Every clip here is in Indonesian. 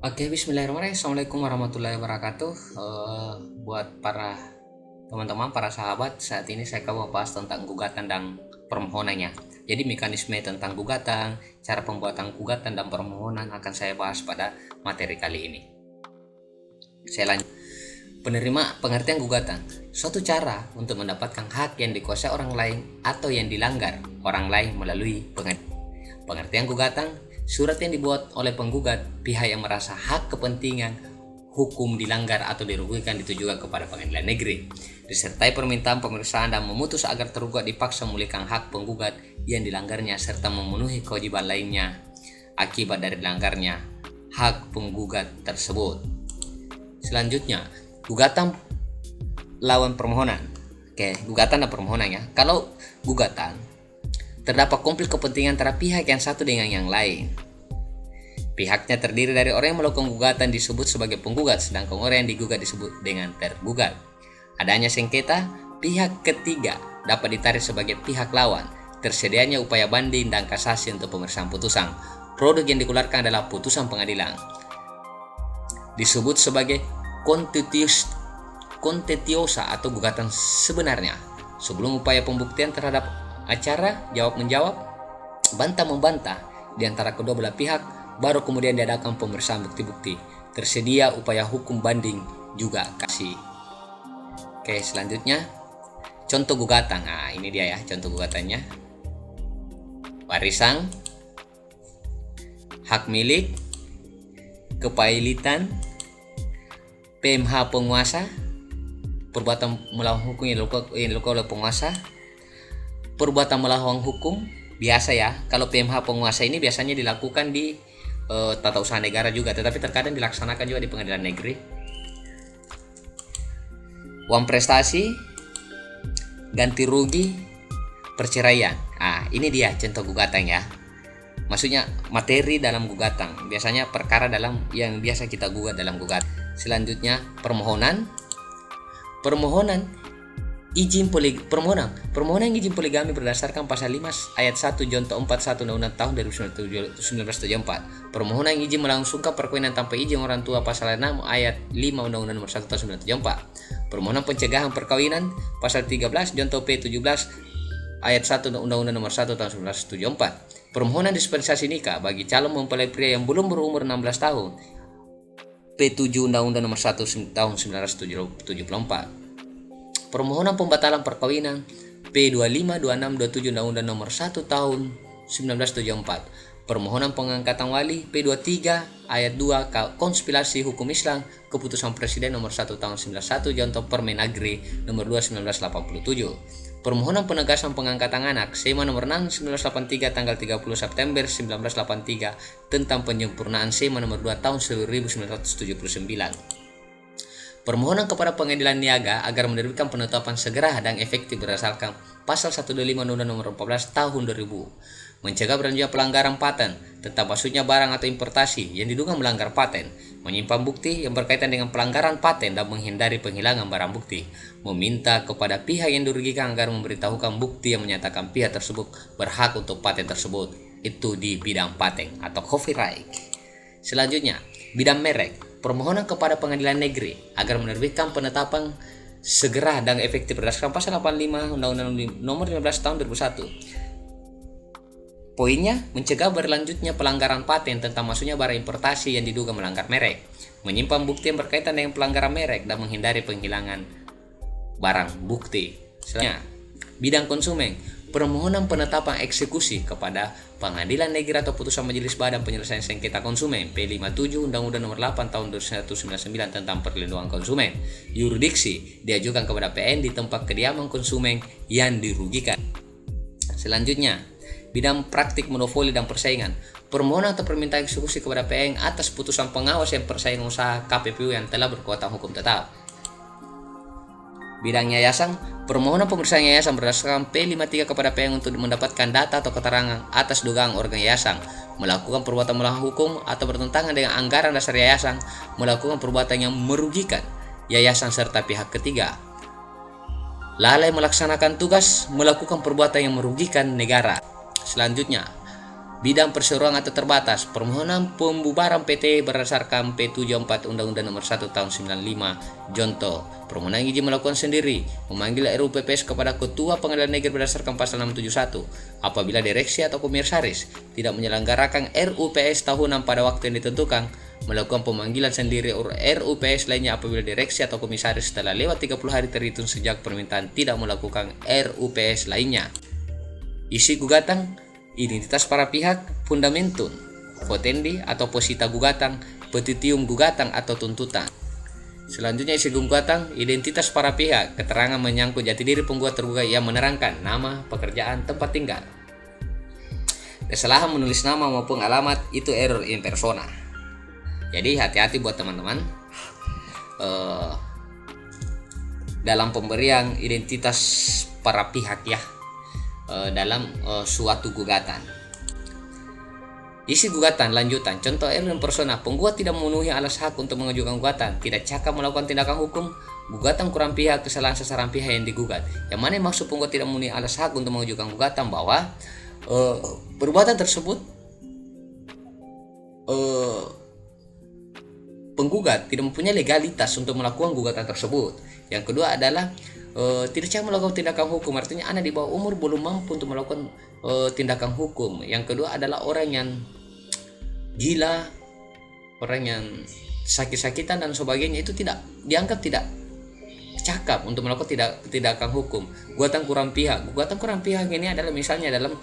Oke, bismillahirrahmanirrahim. Assalamualaikum warahmatullahi wabarakatuh. Buat para teman-teman, para sahabat, saat ini saya akan membahas tentang gugatan dan permohonannya. Jadi mekanisme tentang gugatan, cara pembuatan gugatan dan permohonan akan saya bahas pada materi kali ini. Saya lanjut. Penerima pengertian gugatan, suatu cara untuk mendapatkan hak yang dikuasai orang lain atau yang dilanggar orang lain melalui pengertian gugatan. Surat yang dibuat oleh penggugat, pihak yang merasa hak kepentingan hukum dilanggar atau dirugikan ditujukan kepada pengadilan negeri, disertai permintaan pemeriksaan dan memutus agar tergugat dipaksa memulihkan hak penggugat yang dilanggarnya serta memenuhi kewajiban lainnya akibat dari dilanggarnya hak penggugat tersebut. Selanjutnya, gugatan lawan permohonan. Oke, gugatan dan permohonan ya. Kalau gugatan, terdapat konflik kepentingan antara pihak yang satu dengan yang lain. Pihaknya terdiri dari orang yang melakukan gugatan disebut sebagai penggugat, sedangkan orang yang digugat disebut dengan tergugat. Adanya sengketa, pihak ketiga dapat ditarik sebagai pihak lawan. Tersedianya upaya banding dan kasasi untuk pemeriksaan putusan. Produk yang dikeluarkan adalah putusan pengadilan. Disebut sebagai kontentiosa atau gugatan sebenarnya. Sebelum upaya pembuktian terhadap acara jawab-menjawab, bantah-membantah di antara kedua belah pihak, baru kemudian diadakan pemeriksaan bukti-bukti. Tersedia upaya hukum banding juga kasih. Oke, selanjutnya contoh gugatan. Nah, ini dia ya contoh gugatannya. Warisan, hak milik, kepailitan, PMH penguasa, perbuatan melawan hukum yang dilakukan oleh penguasa, perbuatan melawan hukum biasa ya. Kalau PMH penguasa ini biasanya dilakukan di tata usaha negara juga, tetapi terkadang dilaksanakan juga di pengadilan negeri. Uang prestasi, ganti rugi, perceraian. Ini dia contoh gugatan ya. Maksudnya materi dalam gugatan. Biasanya perkara dalam yang biasa kita gugat dalam gugatan. Selanjutnya permohonan permohonan izin poligami berdasarkan pasal 5 ayat 1 Jonto 41 Undang-Undang tahun 1974. Permohonan izin melangsungkan perkawinan tanpa izin orang tua pasal 6 ayat 5 Undang-Undang nomor 1 tahun 1974. Permohonan pencegahan perkawinan pasal 13 Jonto P 17 ayat 1 Undang-Undang nomor 1 tahun 1974. Permohonan dispensasi nikah bagi calon mempelai pria yang belum berumur 16 tahun P7 Undang-Undang nomor 1 tahun 1974. Permohonan pembatalan perkawinan P25, 26, 27 Undang-Undang nomor 1 tahun 1974. Permohonan pengangkatan wali P23 ayat 2 konspirasi hukum Islam keputusan Presiden nomor 1 tahun 91 Jonto Permendagri nomor 2 1987. Permohonan penegasan pengangkatan anak SEMA nomor 6 1983 tanggal 30 September 1983 tentang penyempurnaan SEMA nomor 2 tahun 1979. Permohonan kepada pengadilan niaga agar menerbitkan penetapan segera dan efektif berdasarkan pasal 125 Undang-Undang nomor 14 tahun 2000, mencegah berlanjutnya pelanggaran paten tentang masuknya barang atau importasi yang diduga melanggar paten, menyimpan bukti yang berkaitan dengan pelanggaran paten dan menghindari penghilangan barang bukti, meminta kepada pihak yang dirugikan agar memberitahukan bukti yang menyatakan pihak tersebut berhak untuk paten tersebut. Itu di bidang paten atau copyright. Selanjutnya, bidang merek. Permohonan kepada pengadilan negeri agar menerbitkan penetapan segera dan efektif berdasarkan pasal 85 Undang-Undang nomor 15 tahun 2001. Poinnya, mencegah berlanjutnya pelanggaran paten tentang masuknya barang importasi yang diduga melanggar merek, menyimpan bukti yang berkaitan dengan pelanggaran merek dan menghindari penghilangan barang bukti. Selanjutnya, bidang konsumen. Permohonan penetapan eksekusi kepada pengadilan negeri atau putusan Majelis Badan Penyelesaian Sengketa Konsumen P57 Undang-Undang nomor 8 tahun 1999 tentang perlindungan konsumen. Yurisdiksi diajukan kepada PN di tempat kediaman konsumen yang dirugikan. Selanjutnya, bidang praktik monopoli dan persaingan. Permohonan atau permintaan eksekusi kepada PN atas putusan pengawas yang persaingan usaha KPPU yang telah berkekuatan hukum tetap. Bidang yayasan, permohonan pemeriksaan yayasan berdasarkan P53 kepada PN untuk mendapatkan data atau keterangan atas dugaan organ yayasan melakukan perbuatan melawan hukum atau bertentangan dengan anggaran dasar yayasan, melakukan perbuatan yang merugikan yayasan serta pihak ketiga, lalai melaksanakan tugas, melakukan perbuatan yang merugikan negara. Selanjutnya, Bidang perseroan atau terbatas, permohonan pembubaran PT berdasarkan P74 Undang-Undang Nomor 1 Tahun 95. Contoh, permohonan izin melakukan sendiri, memanggil RUPPS kepada Ketua Pengadilan Negeri berdasarkan Pasal 671 apabila direksi atau komisaris tidak menyelenggarakan RUPS tahunan pada waktu yang ditentukan, melakukan pemanggilan sendiri RUPS lainnya apabila direksi atau komisaris telah lewat 30 hari terhitung sejak permintaan tidak melakukan RUPS lainnya. Isi gugatan: identitas para pihak, fundamentum, potendi atau posita gugatan, petitium gugatan atau tuntutan. Selanjutnya isi gugatan: identitas para pihak, keterangan menyangkut jati diri penggugat tergugat yang menerangkan nama, pekerjaan, tempat tinggal. Kesalahan menulis nama maupun alamat itu error in persona. Jadi hati-hati buat teman-teman dalam pemberian identitas para pihak ya. Dalam suatu gugatan. Isi gugatan lanjutan. Contoh error in persona: penggugat tidak memenuhi alas hak untuk mengajukan gugatan, tidak cakap melakukan tindakan hukum, gugatan kurang pihak, kesalahan sasaran pihak yang digugat. Yang mana maksud penggugat tidak memenuhi alas hak untuk mengajukan gugatan? Bahwa perbuatan tersebut penggugat tidak mempunyai legalitas untuk melakukan gugatan tersebut. Yang kedua adalah tidak cakap melakukan tindakan hukum, artinya anak di bawah umur belum mampu untuk melakukan tindakan hukum. Yang kedua adalah orang yang gila, orang yang sakit-sakitan dan sebagainya, itu tidak dianggap tidak cakap untuk melakukan tindakan hukum. Gugatan kurang pihak ini adalah misalnya dalam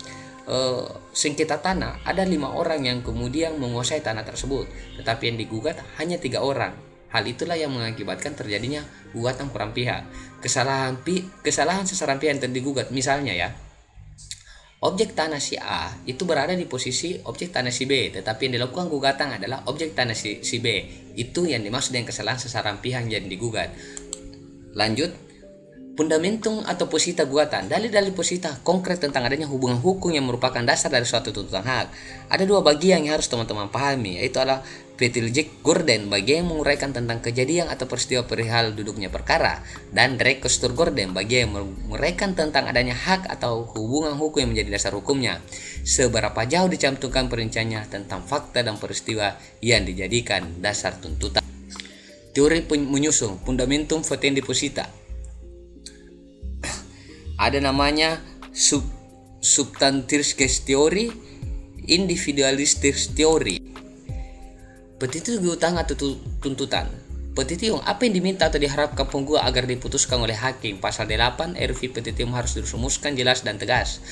sengketa tanah, ada 5 orang yang kemudian menguasai tanah tersebut, tetapi yang digugat hanya 3 orang. Hal itulah yang mengakibatkan terjadinya gugatan kurang pihak. Kesalahan sasaran pihak yang digugat, misalnya ya, objek tanah si A itu berada di posisi objek tanah si B, tetapi yang dilakukan gugatan adalah objek tanah si B. Itu yang dimaksud dengan kesalahan sasaran pihak yang digugat. Lanjut, fundamentum atau posita gugatan. Dalil-dalil posita konkret tentang adanya hubungan hukum yang merupakan dasar dari suatu tuntutan hak. Ada 2 bagian yang harus teman-teman pahami, yaitu adalah Petiljic Gorden, bagian yang menguraikan tentang kejadian atau peristiwa perihal duduknya perkara, dan Rekustur Gorden, bagian yang menguraikan tentang adanya hak atau hubungan hukum yang menjadi dasar hukumnya. Seberapa jauh dicantumkan perinciannya tentang fakta dan peristiwa yang dijadikan dasar tuntutan. Teori menyusun fundamentum potendi posita. Ada namanya substantives theory, individualistic theory. Petitium gugatan atau tuntutan. Petitium, apa yang diminta atau diharapkan penggugat agar diputuskan oleh hakim. Pasal 8 RV petitium harus dirumuskan jelas dan tegas.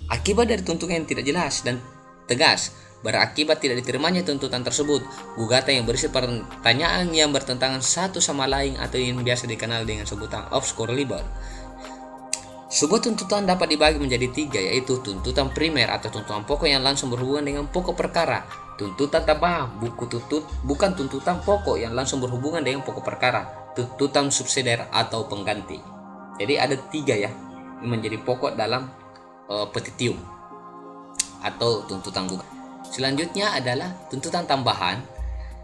Akibat dari tuntutan yang tidak jelas dan tegas berakibat tidak diterimanya tuntutan tersebut. Gugatan yang berisi pertanyaan yang bertentangan satu sama lain atau yang biasa dikenal dengan sebutan obscure libel. Sebuah tuntutan dapat dibagi menjadi 3, yaitu tuntutan primer atau tuntutan pokok yang langsung berhubungan dengan pokok perkara, tuntutan tambahan bukan tuntutan pokok yang langsung berhubungan dengan pokok perkara, tuntutan subsidiar atau pengganti. Jadi ada 3 ya yang menjadi pokok dalam petitium atau tuntutan gugatan. Selanjutnya adalah tuntutan tambahan,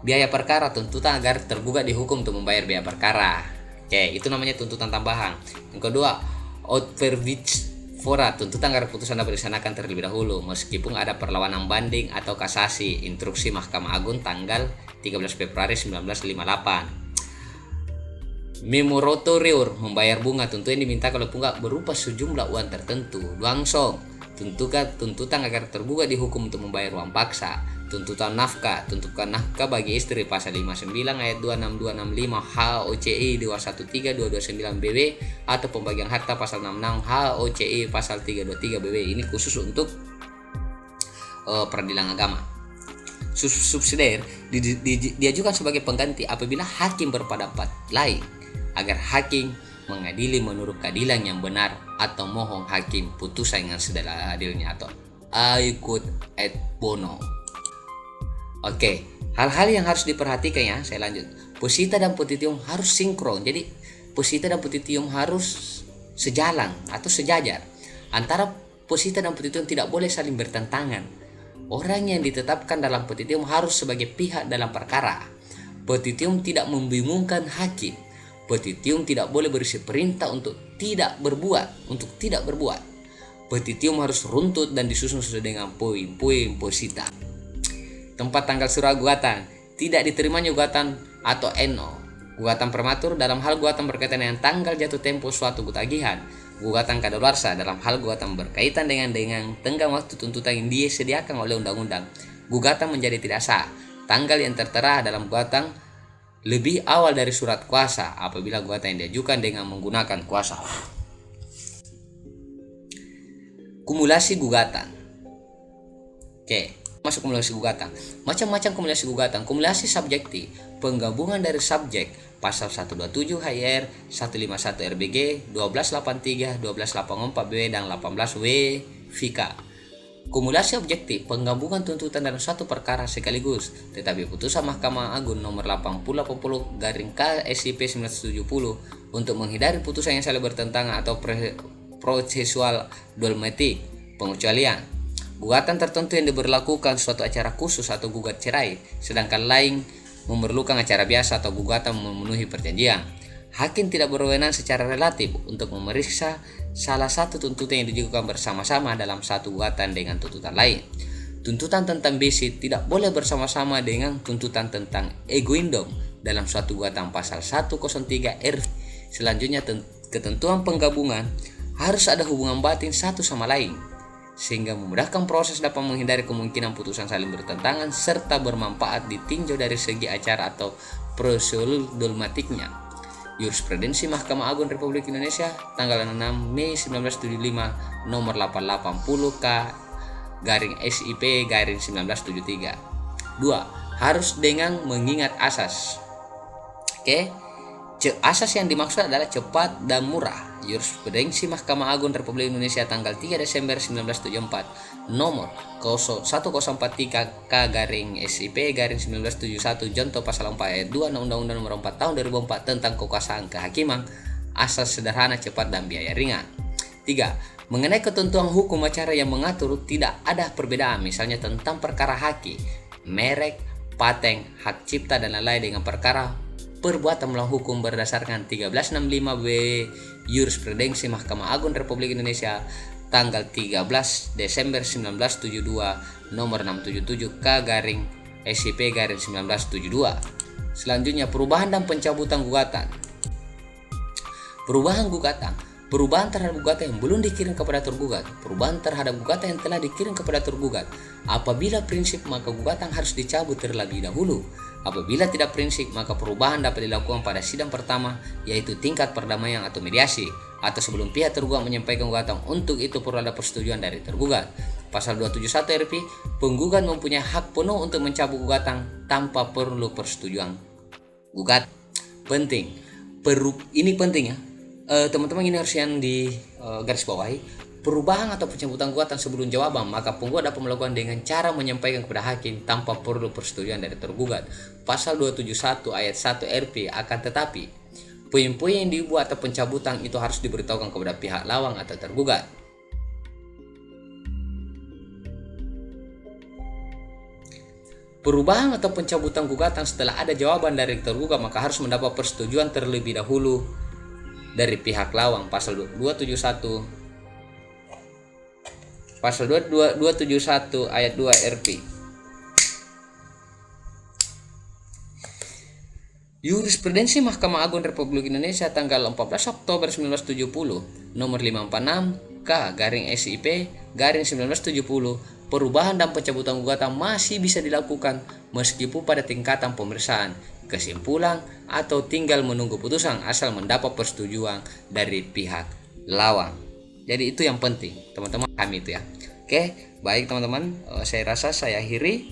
biaya perkara, tuntutan agar tergugat dihukum untuk membayar biaya perkara. Oke, itu namanya tuntutan tambahan. Yang kedua, outvervich fora, tuntutan agar putusan dapat dilaksanakan terlebih dahulu meskipun ada perlawanan banding atau kasasi. Instruksi Mahkamah Agung tanggal 13 Februari 1958. Memoratorium, membayar bunga, tuntutan yang diminta kalau penggugat berupa sejumlah uang tertentu. Luangsong, tuntutan agar tergugat dihukum untuk membayar uang paksa. Tuntutan nafkah bagi istri, pasal 59 ayat 26265 HOCI 213 229 BW, atau pembagian harta pasal 66 HOCI pasal 323 BW. Ini khusus untuk peradilan agama. Subsidiar diajukan sebagai pengganti apabila hakim berpendapat lain, agar hakim mengadili menurut keadilan yang benar, atau mohon hakim putusan yang seadil-adilnya, atau aicut et bono. Oke, hal-hal yang harus diperhatikan ya, saya lanjut. Posita dan petitium harus sinkron. Jadi posita dan petitium harus sejalan atau sejajar. Antara posita dan petitium tidak boleh saling bertentangan. Orang yang ditetapkan dalam petitium harus sebagai pihak dalam perkara. Petitium tidak membingungkan hakim. Petitium tidak boleh berisi perintah untuk tidak berbuat. Petitium harus runtut dan disusun sesuai dengan poin-poin posita. Tempat tanggal surat gugatan. Tidak diterimanya gugatan atau NO. Gugatan prematur dalam hal gugatan berkaitan dengan tanggal jatuh tempo suatu tagihan. Gugatan kadaluarsa dalam hal gugatan berkaitan dengan tenggang waktu tuntutan yang disediakan oleh undang-undang. Gugatan menjadi tidak sah. Tanggal yang tertera dalam gugatan lebih awal dari surat kuasa apabila gugatan yang diajukan dengan menggunakan kuasa. Kumulasi gugatan. Oke, masuk kumulasi gugatan. Macam-macam kumulasi gugatan. Kumulasi subjektif, penggabungan dari subjek pasal 127 HIR 151 RBG 1283, 1284 B dan 18 W FIKA. Kumulasi objektif, penggabungan tuntutan dalam suatu perkara sekaligus, tetapi putusan Mahkamah Agung nomor 80/K SIP 1970 untuk menghindari putusan yang saling bertentangan atau prosesual dogmatik, pengecualian. Gugatan tertentu yang diberlakukan suatu acara khusus atau gugat cerai, sedangkan lain memerlukan acara biasa atau gugatan memenuhi perjanjian. Hakim tidak berwenang secara relatif untuk memeriksa salah satu tuntutan yang diajukan bersama-sama dalam satu gugatan dengan tuntutan lain. Tuntutan tentang besi tidak boleh bersama-sama dengan tuntutan tentang egoindom dalam suatu gugatan pasal 103 R. Selanjutnya, ketentuan penggabungan harus ada hubungan batin satu sama lain, sehingga memudahkan proses dapat menghindari kemungkinan putusan saling bertentangan serta bermanfaat ditinjau dari segi acara atau prosedur dogmatiknya. Jurisprudensi Mahkamah Agung Republik Indonesia tanggal 6 Mei 1975 nomor 880 K/SIP 1973. 2. Harus dengan mengingat asas. Oke. Asas yang dimaksud adalah cepat dan murah. Jurisprudensi Mahkamah Agung Republik Indonesia tanggal 3 Desember 1974 nomor 1043 K/SIP 1971 Jonto pasal 4 ayat 2 Undang-Undang nomor 4 tahun 2004 tentang kekuasaan kehakiman. Asas sederhana, cepat dan biaya ringan. 3. Mengenai ketentuan hukum acara yang mengatur tidak ada perbedaan, misalnya tentang perkara haki, merek, paten, hak cipta dan lain-lain dengan perkara perbuatan melawan hukum berdasarkan 1365 B Jurisprudensi Mahkamah Agung Republik Indonesia tanggal 13 Desember 1972 nomor 677 K/SIP 1972. Selanjutnya, perubahan dan pencabutan gugatan. Perubahan terhadap gugatan yang belum dikirim kepada tergugat. Perubahan terhadap gugatan yang telah dikirim kepada tergugat. Apabila prinsip, maka gugatan harus dicabut terlebih dahulu. Apabila tidak prinsip, maka perubahan dapat dilakukan pada sidang pertama, yaitu tingkat perdamaian atau mediasi, atau sebelum pihak tergugat menyampaikan gugatan. Untuk itu perlu ada persetujuan dari tergugat. Pasal 271 RP, penggugat mempunyai hak penuh untuk mencabut gugatan tanpa perlu persetujuan gugat. Penting. Ini penting ya. Teman-teman, ini harus yang di garis bawahi. Perubahan atau pencabutan gugatan sebelum jawaban, maka penggugat dapat melakukan dengan cara menyampaikan kepada hakim tanpa perlu persetujuan dari tergugat. Pasal 271 ayat 1 RP. Akan tetapi, poin-poin yang dibuat atau pencabutan itu harus diberitahukan kepada pihak lawan atau tergugat. Perubahan atau pencabutan gugatan setelah ada jawaban dari tergugat, maka harus mendapat persetujuan terlebih dahulu dari pihak lawan. Pasal 271 ayat 2 RP. Jurisprudensi Mahkamah Agung Republik Indonesia tanggal 14 Oktober 1970 nomor 546 K/SIP 1970. Perubahan dan pencabutan gugatan masih bisa dilakukan meskipun pada tingkatan pemeriksaan, kesimpulan, atau tinggal menunggu putusan asal mendapat persetujuan dari pihak lawan. Jadi itu yang penting, teman-teman, kami itu ya. Oke, baik teman-teman, saya rasa saya akhiri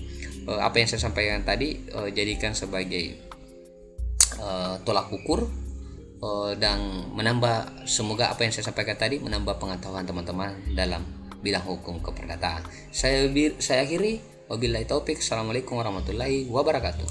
apa yang saya sampaikan tadi, jadikan sebagai tolak ukur dan menambah, semoga apa yang saya sampaikan tadi menambah pengetahuan teman-teman dalam bidang hukum keperdataan. Saya akhiri, wabillahi taufik. Assalamualaikum warahmatullahi wabarakatuh.